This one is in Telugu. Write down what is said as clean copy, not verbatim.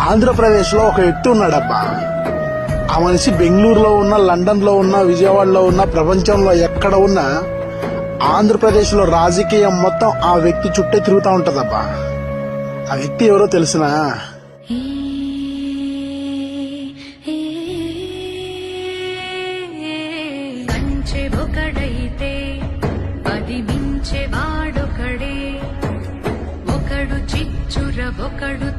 ఆంధ్రప్రదేశ్ లో ఒక వ్యక్తి ఉన్నాడబ్బా. ఆ మనిషి బెంగళూరులో ఉన్న, లండన్ లో ఉన్న, విజయవాడలో ఉన్న, ప్రపంచంలో ఎక్కడ ఉన్నా ఆంధ్రప్రదేశ్ లో రాజకీయం మొత్తం ఆ వ్యక్తి చుట్టే తిరుగుతూ ఉంటదబ్బా. ఆ వ్యక్తి ఎవరో తెలిసినా? ఒకడైతే పది మించే వాడొకడే, ఒకడు చిచ్చుర ఒకడు